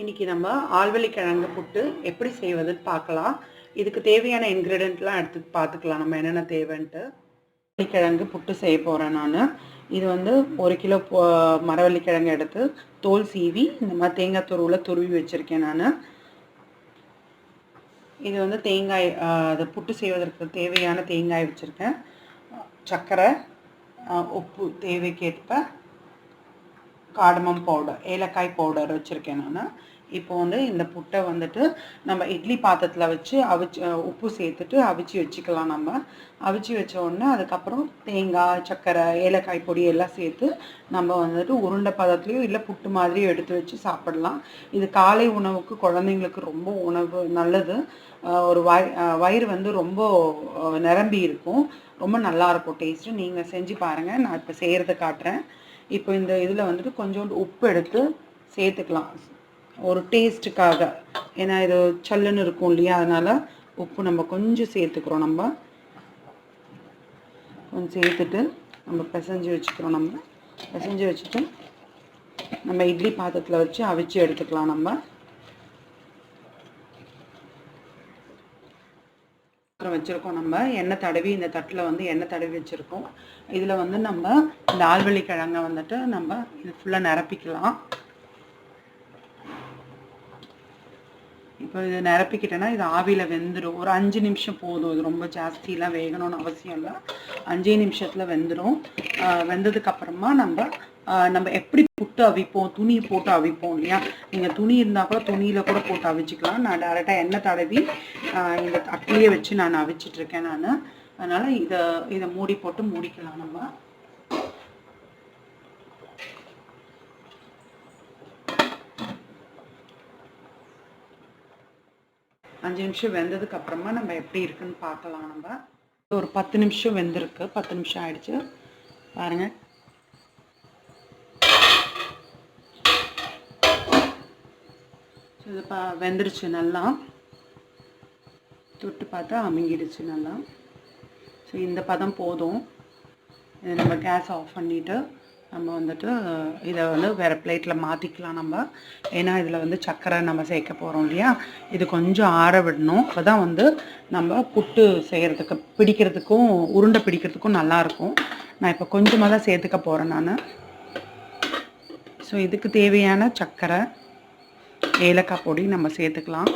இன்னைக்கு நம்ம ஆல்வள்ளி கிழங்கு புட்டு எப்படி செய்வதுன்னு பார்க்கலாம். இதுக்கு தேவையான இன்கிரிடியன்ட்லாம் எடுத்து பார்த்துக்கலாம் நம்ம என்னென்ன தேவைன்ட்டு. கிழங்கு புட்டு செய்ய போகிறேன் நான். இது வந்து 1 கிலோ மரவள்ளி கிழங்கு எடுத்து தோல் சீவி இந்த மாதிரி தேங்காய் துருவில் துருவி வச்சுருக்கேன் நான். இது வந்து தேங்காய் அது புட்டு செய்வதற்கு தேவையான தேங்காய் வச்சுருக்கேன். சர்க்கரை, உப்பு தேவைக்கேற்ப, கார்டமம் பவுடர், ஏலக்காய் பவுடர் வச்சுருக்கேன் நான். இப்போ வந்து இந்த புட்டை வந்துட்டு நம்ம இட்லி பாத்திரத்தில் வச்சு உப்பு சேர்த்துட்டு அவிச்சு வச்சுக்கலாம். நம்ம அவிச்சு வச்ச உடனே அதுக்கப்புறம் தேங்காய், சர்க்கரை, ஏலக்காய் பொடி எல்லாம் சேர்த்து நம்ம வந்துட்டு உருண்டை பதத்துலேயும் இல்லை புட்டு மாதிரியும் எடுத்து வச்சு சாப்பிடலாம். இது காலை உணவுக்கு குழந்தைங்களுக்கு ரொம்ப உணவு நல்லது. ஒரு வயிறு வந்து ரொம்ப நிரம்பி இருக்கும், ரொம்ப நல்லாயிருக்கும் டேஸ்ட்டு. நீங்கள் செஞ்சு பாருங்கள், நான் இப்போ செய்கிறத காட்டுறேன். இப்போ இந்த இதில் வந்துட்டு கொஞ்சோண்டு உப்பு எடுத்து சேர்த்துக்கலாம் ஒரு டேஸ்ட்டுக்காக. ஏன்னா இது சல்லுன்னு இருக்கும் இல்லையா, அதனால் உப்பு நம்ம கொஞ்சம் சேர்த்துக்கிறோம். நம்ம கொஞ்சம் சேர்த்துட்டு நம்ம பிசைஞ்சு வச்சுக்கிறோம். நம்ம பிசைஞ்சு வச்சுட்டு நம்ம இட்லி பாத்திரத்தில் வச்சு அவிச்சு எடுத்துக்கலாம். நம்ம வச்சுருக்கோம். நம்ம எண்ணெய் தடவி இந்த தட்டில் வந்து எண்ணெய் தடவி வச்சுருக்கோம். இதில் வந்து நம்ம இந்த ஆல்வள்ளி கிழங்கை வந்துட்டு நம்ம இது ஃபுல்லாக நிரப்பிக்கலாம். இப்போ இதை நிரப்பிக்கிட்டேன்னா இது ஆவியில் வெந்துடும். ஒரு 5 நிமிஷம் போதும். இது ரொம்ப ஜாஸ்தியெலாம் வேகணும்னு அவசியம் இல்லை. 5 நிமிஷத்தில் வெந்துடும். வெந்ததுக்கப்புறமா நம்ம எப்படி புட்டு அவிப்போம், துணி போட்டு அவிப்போம் இல்லையா, நீங்கள் துணி இருந்தால் கூட துணியில் கூட போட்டு அவிச்சிக்கலாம். நான் டேரெக்டாக எண்ணெய் தடவி இந்த தட்டிலேயே வச்சு நான் அவிச்சிட்ருக்கேன் நான். அதனால் இதை மூடி போட்டு மூடிக்கலாம். நம்ம 5 நிமிஷம் வெந்ததுக்கு அப்புறமா நம்ம எப்படி இருக்குன்னு பார்க்கலாம். நம்ம ஒரு 10 நிமிஷம் வெந்திருக்கு. 10 நிமிஷம் ஆயிடுச்சு பாருங்கள். இது வெந்துருச்சு, நல்லா தொட்டு பார்த்தா அமுங்கிடுச்சு நல்லா. ஸோ இந்த பதம் போதும். இதை நம்ம கேஸ் ஆஃப் பண்ணிவிட்டு நம்ம வந்துட்டு இதை வந்து வேறு பிளேட்டில் மாற்றிக்கலாம் நம்ம. ஏன்னா இதில் வந்து சர்க்கரை நம்ம சேர்க்க போகிறோம் இல்லையா, இது கொஞ்சம் ஆற விடணும். அப்போ தான் வந்து நம்ம புட்டு செய்கிறதுக்கு பிடிக்கிறதுக்கும் உருண்டை பிடிக்கிறதுக்கும் நல்லாயிருக்கும். நான் இப்போ கொஞ்சமாக தான் சேர்த்துக்க போகிறேன் நான். ஸோ இதுக்கு தேவையான சர்க்கரை, ஏலக்காய் பொடி நம்ம சேர்த்துக்கலாம்.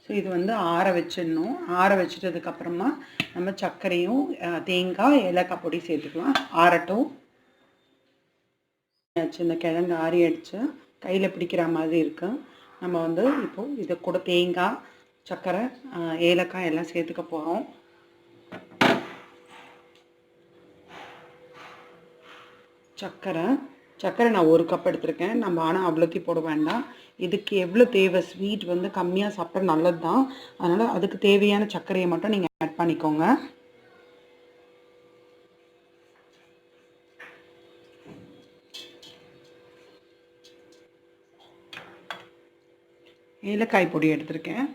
ஸோ இது வந்து ஆற வச்சிடணும். ஆற வச்சிட்டதுக்கப்புறமா நம்ம சர்க்கரையும் தேங்காய், ஏலக்காய் பொடி சேர்த்துக்கலாம். ஆறட்டும். இந்த கிழங்கு ஆறி அடித்து கையில் பிடிக்கிற மாதிரி இருக்கு. நம்ம வந்து இப்போது இதை கூட தேங்காய், சர்க்கரை, ஏலக்காய் எல்லாம் சேர்த்துக்க போகிறோம். சர்க்கரை நான் 1 கப் எடுத்திருக்கேன். நம்ம ஆனால் அவ்வளோத்தையும் போட வேண்டாம். இதுக்கு எவ்வளோ தேவை, ஸ்வீட் வந்து கம்மியாக சாப்பிட்டா நல்லது தான். அதனால் அதுக்கு தேவையான சர்க்கரையை மட்டும் நீங்கள் ஆட் பண்ணிக்கோங்க. ஏலக்காய் பொடி எடுத்திருக்கேன்.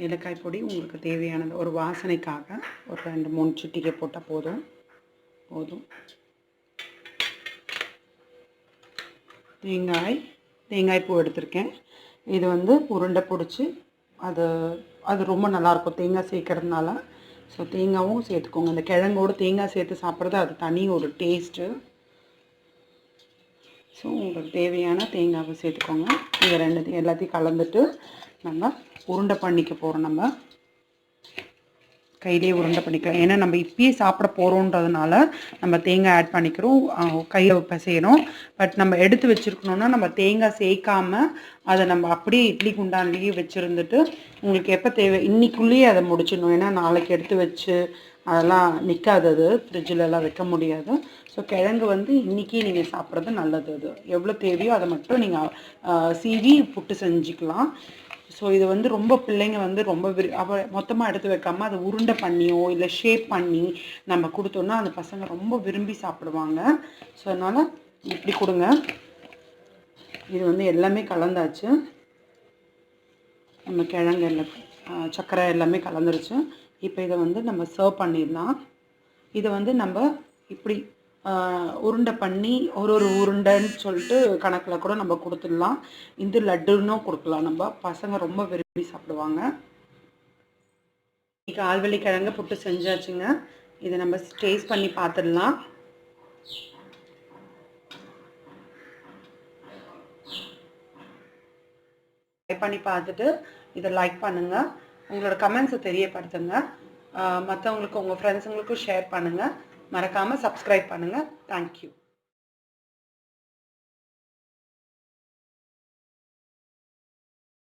ஏலக்காய் பொடி உங்களுக்கு தேவையானது ஒரு வாசனைக்காக ஒரு 2-3 சிட்டிகை போட்டால் போதும். தேங்காய் பூ எடுத்திருக்கேன். இது வந்து உருண்டை பிடிச்சி அது ரொம்ப நல்லாயிருக்கும் தேங்காய் சேர்க்கறதுனால. ஸோ தேங்காயும் சேர்த்துக்கோங்க. இந்த கிழங்கோடு தேங்காய் சேர்த்து சாப்பிட்றது அது தனி ஒரு டேஸ்ட்டு. ஸோ உங்களுக்கு தேவையான தேங்காவை சேர்த்துக்கோங்க. இது எல்லாத்தையும் கலந்துட்டு நம்ம உருண்டை பண்ணிக்க போகிறோம். நம்ம கையிலே உருண்டை பண்ணிக்கலாம். ஏன்னா நம்ம இப்பயே சாப்பிட போகிறோன்றதுனால நம்ம தேங்காய் ஆட் பண்ணிக்கிறோம், கையில் பிசையணும். பட் நம்ம எடுத்து வச்சுருக்கணுன்னா நம்ம தேங்காய் சேர்க்காமல் அதை நம்ம அப்படியே இட்லி குண்டான்லேயே வச்சுருந்துட்டு உங்களுக்கு எப்போ தேவை இன்றைக்குள்ளேயே அதை முடிச்சிடணும். ஏன்னா நாளைக்கு எடுத்து வச்சு அதெல்லாம் நிற்காது, அது ஃப்ரிட்ஜிலலாம் வைக்க முடியாது. ஸோ கிழங்கு வந்து இன்றைக்கி நீங்கள் சாப்பிட்றது நல்லது. அது எவ்வளோ தேவையோ அதை மட்டும் நீங்கள் சீவி புட்டு செஞ்சுக்கலாம். ஸோ இது வந்து ரொம்ப பிள்ளைங்க வந்து ரொம்ப மொத்தமாக எடுத்து வைக்காமல் அதை உருண்டை பண்ணியோ இல்லை ஷேப் பண்ணி நம்ம கொடுத்தோன்னா அந்த பசங்க ரொம்ப விரும்பி சாப்பிடுவாங்க. ஸோ அதனால் இப்படி கொடுங்க. இது வந்து எல்லாமே கலந்தாச்சு. நம்ம கிழங்கு எல்லாம் சர்க்கரை எல்லாமே கலந்துருச்சு. இப்போ இதை வந்து நம்ம சர்வ் பண்ணிடலாம். இதை வந்து நம்ம இப்படி உருண்டை பண்ணி ஒரு உருண்டைன்னு சொல்லிட்டு கணக்கில் கூட நம்ம கொடுத்துடலாம். இந்த லட்டுன்னும் கொடுக்கலாம். நம்ம பசங்க ரொம்ப விரும்பி சாப்பிடுவாங்க. இன்றைக்கி ஆல்வள்ளி கிழங்கு புட்டு செஞ்சாச்சுங்க. இதை நம்ம டேஸ்ட் பண்ணி பார்த்துடலாம். ட்ரை பண்ணி பார்த்துட்டு இதை லைக் பண்ணுங்கள். உங்களோட கமெண்ட்ஸை தெரியப்படுத்துங்க. மற்றவங்களுக்கு உங்கள் ஃப்ரெண்ட்ஸுங்களுக்கும் ஷேர் பண்ணுங்கள். மறக்காமல் சப்ஸ்கிரைப் பண்ணுங்கள். தேங்க்யூ.